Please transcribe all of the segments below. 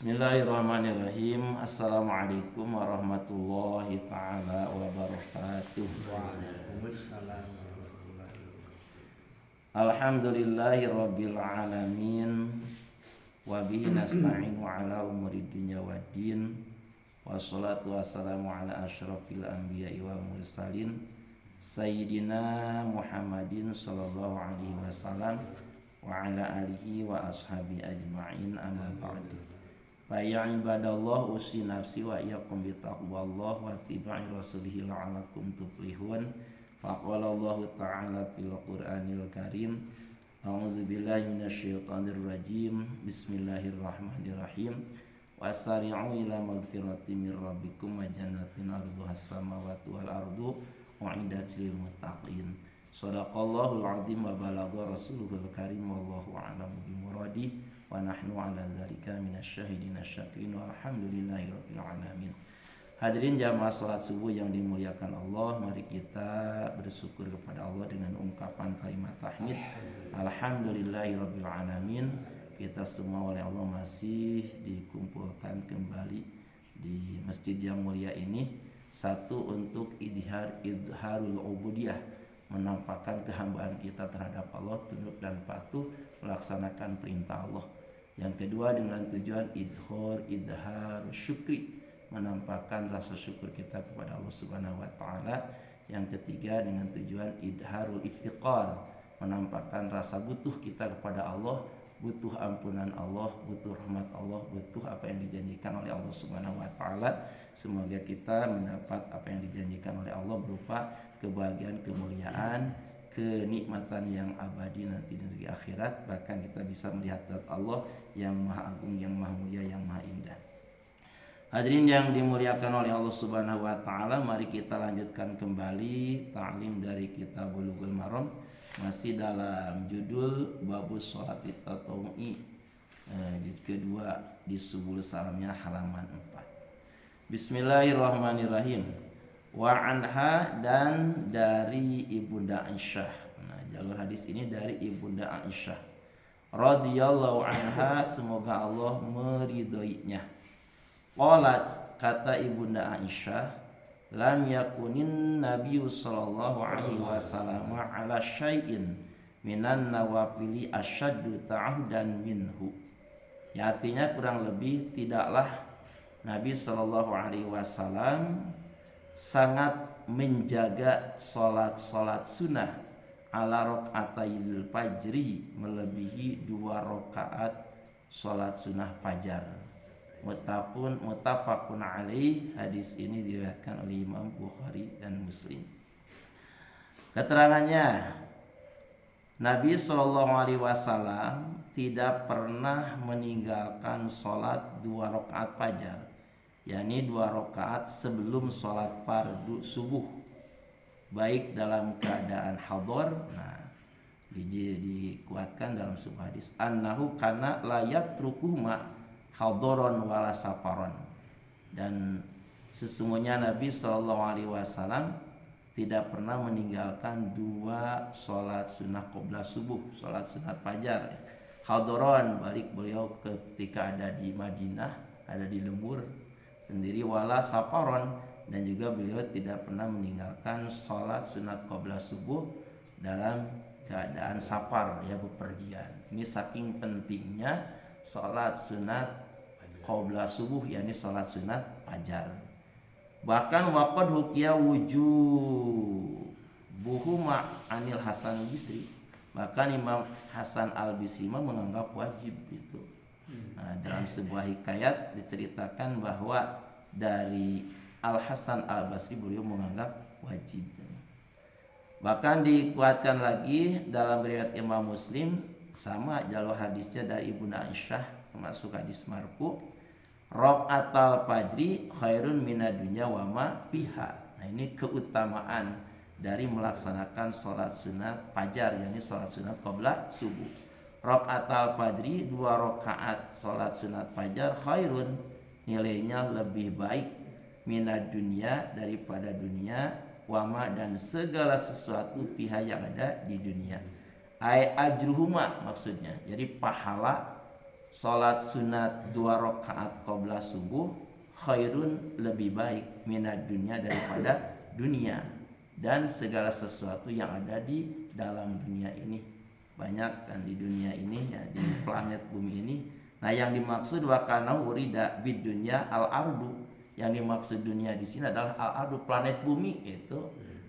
Bismillahirrahmanirrahim. Assalamualaikum warahmatullahi taala wabarakatuh. Waalaikumsalam warahmatullahi wabarakatuh. Alhamdulillahi rabbil alamin. Wa bihi nasta'inu ala umuri dunya waddin. Wassalatu wassalamu ala asyrafil anbiya'i wal mursalin Sayyidina Muhammadin sallallahu alaihi wasallam wa ala alihi wa ashabi ajma'in, amma ba'du. Fa ya ibadallah, usi nafsi wa iyyakum bi taqwallah wa tibai rasulih la'alakum tuflihun. Faqala Allah ta'ala fil Qur'anil Karim, a'udzu billahi minasyaitonir rajim. Bismillahirrahmanirrahim. Wasari'u ila magfiratin mir rabbikum wa jannatin arduhas samawati wal ardu u'iddat lil muttaqin. Shadaqallahul azim wa balagha rasuluhul karim, wallahu a'lamu bimuradi wa nahnu ala dzalika minasyahidin asyakirin walhamdulillahi rabbil alamin. Hadirin jamaah salat subuh yang dimuliakan Allah, mari kita bersyukur kepada Allah dengan ungkapan kalimat tahmid alhamdulillahi rabbil alamin. Kita semua oleh Allah masih dikumpulkan kembali di masjid yang mulia ini, satu untuk idharul ubudiyah, menampakkan kehambaan kita terhadap Allah, tunduk dan patuh melaksanakan perintah Allah. Yang kedua dengan tujuan idhar syukri, menampakkan rasa syukur kita kepada Allah Subhanahu wa taala. Yang ketiga dengan tujuan idharul iftiqar, menampakkan rasa butuh kita kepada Allah, butuh ampunan Allah, butuh rahmat Allah, butuh apa yang dijanjikan oleh Allah Subhanahu wa taala. Semoga kita mendapat apa yang dijanjikan oleh Allah berupa kebahagiaan, kemuliaan, kenikmatan yang abadi nanti di negeri akhirat. Bahkan kita bisa melihat zat Allah yang maha agung, yang maha mulia, yang maha indah. Hadirin yang dimuliakan oleh Allah Subhanahu wa taala, mari kita lanjutkan kembali ta'lim dari kitab Bulughul Maram, masih dalam judul Babus Shalat Tatawwu'i, juz kedua di Subul Salamnya halaman 4. Bismillahirrahmanirrahim. Wa anha, dan dari Ibunda Aisyah. Nah, jalur hadis ini dari Ibunda Aisyah radhiyallahu anha, semoga Allah meridhoinya. Qalat, kata Ibunda Aisyah, lam yakunin nabiyyu sallallahu alaihi wasallam ala syai'in minan nawafili asyaddu ta'ahdan minhu. Ya, artinya kurang lebih tidaklah Nabi sallallahu alaihi wasallam sangat menjaga salat sunnah ala rakaatayil fajri, melebihi 2 rakaat salat sunnah fajar. Muttafaqun alaih, hadis ini diriwayatkan oleh Imam Bukhari dan Muslim. Keterangannya, Nabi SAW tidak pernah meninggalkan salat 2 rakaat fajar, yakni 2 rakaat sebelum salat fardu subuh, baik dalam keadaan hadar. Nah, dikuatkan dalam sebuah hadis, annahu kana la yatrukuhuma hadaron wala safaron, dan sesungguhnya Nabi SAW tidak pernah meninggalkan 2 salat sunnah qabla subuh, salat sunat fajar. Hadaron, balik beliau ketika ada di Madinah, ada di lembur sendiri, wala safaron, dan juga beliau tidak pernah meninggalkan salat sunat qabla subuh dalam keadaan safar, ya, bepergian. Ini saking pentingnya salat sunat qabla subuh, yakni salat sunat fajar. Bahkan waqad hukiya wujubuhuma anil Hasan al-Bisri, bahkan Imam Hasan al-Bisri menganggap wajib itu. Nah, dalam sebuah hikayat diceritakan bahwa dari Al-Hasan al-Basri beliau menganggap wajib. Bahkan dikuatkan lagi dalam riwayat Imam Muslim, sama jalur hadisnya dari Ibunda Aisyah, termasuk hadis marfu, raqatal fajri khairun minad dunya wa ma fiha. Nah, ini keutamaan dari melaksanakan salat sunat fajar, yakni salat sunat qabla subuh. Raqatal fajri, 2 rakaat salat sunat fajar, khairun, nilainya lebih baik, minad dunya, daripada dunia, wama, dan segala sesuatu fiha yang ada di dunia. Ai ajruhuma, maksudnya jadi pahala Salat sunat 2 rakaat qabla subuh khairun, lebih baik, minad dunya, daripada dunia dan segala sesuatu yang ada di dalam dunia ini. Banyak kan di dunia ini ya, di planet bumi ini. Nah, yang dimaksud wa kana urida bid dunya al ardu, yang dimaksud dunia di sini adalah al ardu, planet bumi itu.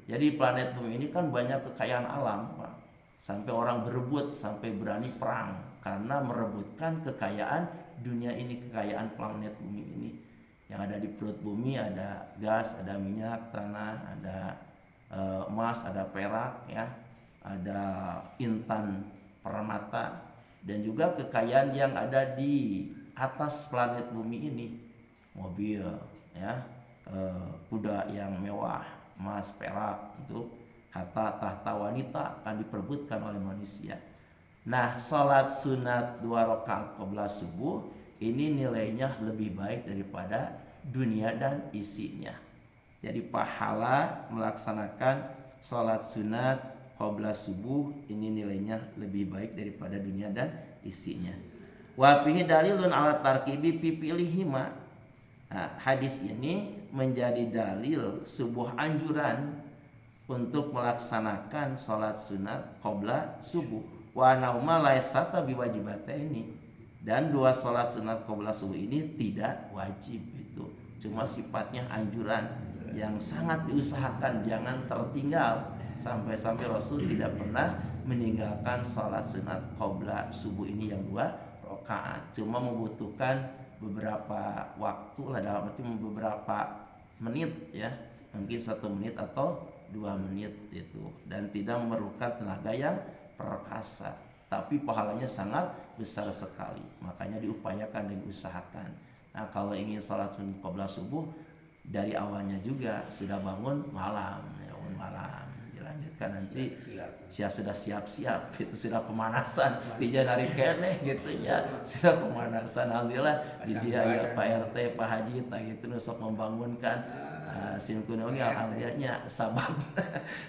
Jadi planet bumi ini kan banyak kekayaan alam, Pak. Sampai orang berebut, sampai berani perang karena merebutkan kekayaan dunia ini, kekayaan planet bumi ini. Yang ada di perut bumi ada gas, ada minyak tanah, ada emas, ada perak ya, ada intan permata, dan juga kekayaan yang ada di atas planet bumi ini, mobil ya, kuda yang mewah, emas, perak, itu harta tahta wanita akan diperebutkan oleh manusia. Nah, sholat sunat 2 rakaat qabla subuh ini nilainya lebih baik daripada dunia dan isinya. Jadi pahala melaksanakan sholat sunat qabla subuh ini nilainya lebih baik daripada dunia dan isinya. Wa fihi dalilun ala tarkibi pipilihima. Nah, hadis ini menjadi dalil sebuah anjuran untuk melaksanakan sholat sunat qabla subuh. Wa nauma laisata biwajibataini, dan 2 sholat sunat qabla subuh ini tidak wajib, itu cuma sifatnya anjuran yang sangat diusahakan jangan tertinggal. Sampai-sampai Rasul tidak pernah meninggalkan sholat sunat qabla subuh ini yang 2 rakaat, cuma membutuhkan beberapa waktu lah, dalam arti beberapa menit ya, mungkin 1 menit atau 2 menit itu, dan tidak memerlukan tenaga yang perkasa, tapi pahalanya sangat besar sekali, makanya diupayakan dan diusahakan. Nah, kalau ingin sholat sunat qabla subuh dari awalnya juga sudah bangun malam, dilanjutkan nanti sudah siap-siap, itu sudah pemanasan, tidak dari keneh gitu ya, sudah pemanasan. Alhamdulillah di dia ya Pak RT, Pak Haji tak gitu nusok membangunkan sim kuno ge, alhamdulillahnya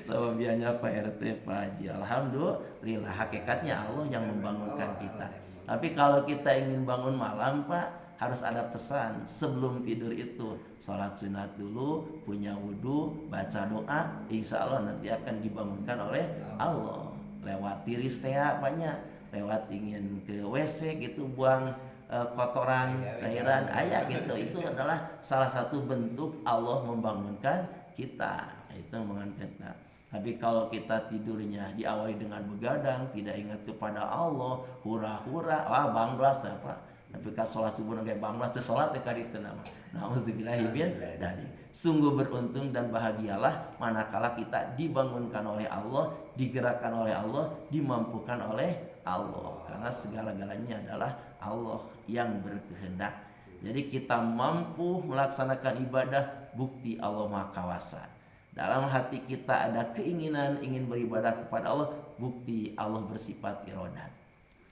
sababianya Pak RT, Pak Haji. Alhamdulillah, hakikatnya Allah yang membangunkan kita. Tapi kalau kita ingin bangun malam, Pak, harus ada pesan sebelum tidur itu, sholat sunat dulu, punya wudhu, baca doa, insya Allah nanti akan dibangunkan oleh Allah. Lewat tiris teh apanya, lewat ingin ke WC gitu, buang kotoran, cairan, gitu, itu adalah salah satu bentuk Allah membangunkan kita, itu membangunkan kita. Tapi kalau kita tidurnya diawali dengan begadang, tidak ingat kepada Allah, hura-hura, banglas apa. Tapi kalau sholat subuh nggak banglas, itu sholat ya kali itu nama. Nauzubillahi min dzalik. Sungguh beruntung dan bahagialah manakala kita dibangunkan oleh Allah, digerakkan oleh Allah, dimampukan oleh Allah. Karena segala-galanya adalah Allah yang berkehendak. Jadi kita mampu melaksanakan ibadah, bukti Allah Maha Kuasa. Dalam hati kita ada keinginan ingin beribadah kepada Allah, bukti Allah bersifat iradat.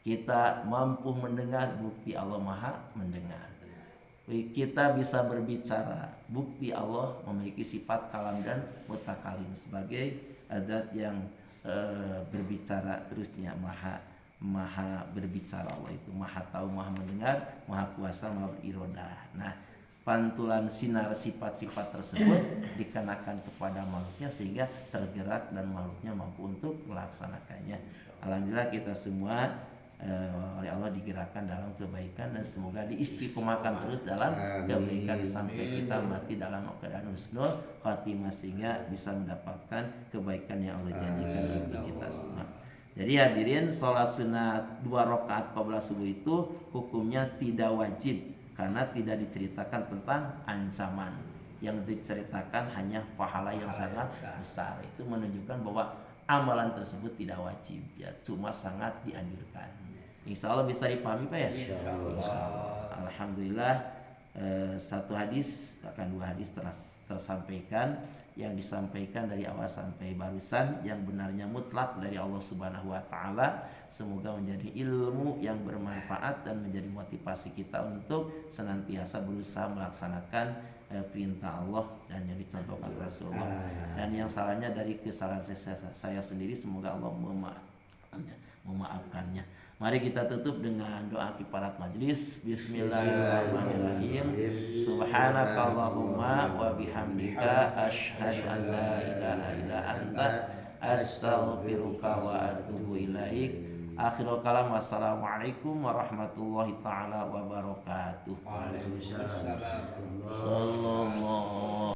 Kita mampu mendengar, bukti Allah Maha mendengar. Kita bisa berbicara, bukti Allah memiliki sifat kalam dan mutakalim sebagai adat yang berbicara terusnya, maha berbicara. Allah itu maha tahu, maha mendengar, maha kuasa, maha berirodah. Nah, pantulan sinar sifat-sifat tersebut dikenakan kepada makhluknya sehingga tergerak dan makhluknya mampu untuk melaksanakannya. Alhamdulillah kita semua oleh Allah digerakkan dalam kebaikan, dan semoga diistiqomahkan terus dalam kebaikan sampai kita mati dalam keadaan husnul khatimah sehingga bisa mendapatkan kebaikan yang Allah janjikan untuk kita semua. Jadi hadirin, sholat sunat 2 rakaat qabla subuh itu hukumnya tidak wajib karena tidak diceritakan tentang ancaman. Yang diceritakan hanya pahala yang sangat besar. Itu menunjukkan bahwa amalan tersebut tidak wajib ya, cuma sangat dianjurkan. Insya Allah bisa dipahami Pak ya? Insya Allah. Alhamdulillah, 1 hadis bahkan 2 hadis tersampaikan, yang disampaikan dari awal sampai barusan yang benarnya mutlak dari Allah Subhanahu wa taala. Semoga menjadi ilmu yang bermanfaat dan menjadi motivasi kita untuk senantiasa berusaha melaksanakan perintah Allah dan yang dicontohkan Rasulullah. Dan yang salahnya dari kesalahan saya sendiri, semoga Allah memaafkannya. Mari kita tutup dengan doa kifarat majlis. Bismillahirrahmanirrahim. Subhanakallahumma wa bihamdika asyhadu an la ilaha illa anta astaghfiruka wa atubu ilaik. Akhirul kalam, wassalamualaikum warahmatullahi taala wabarakatuh. Waalaikumsalam. Sallallahu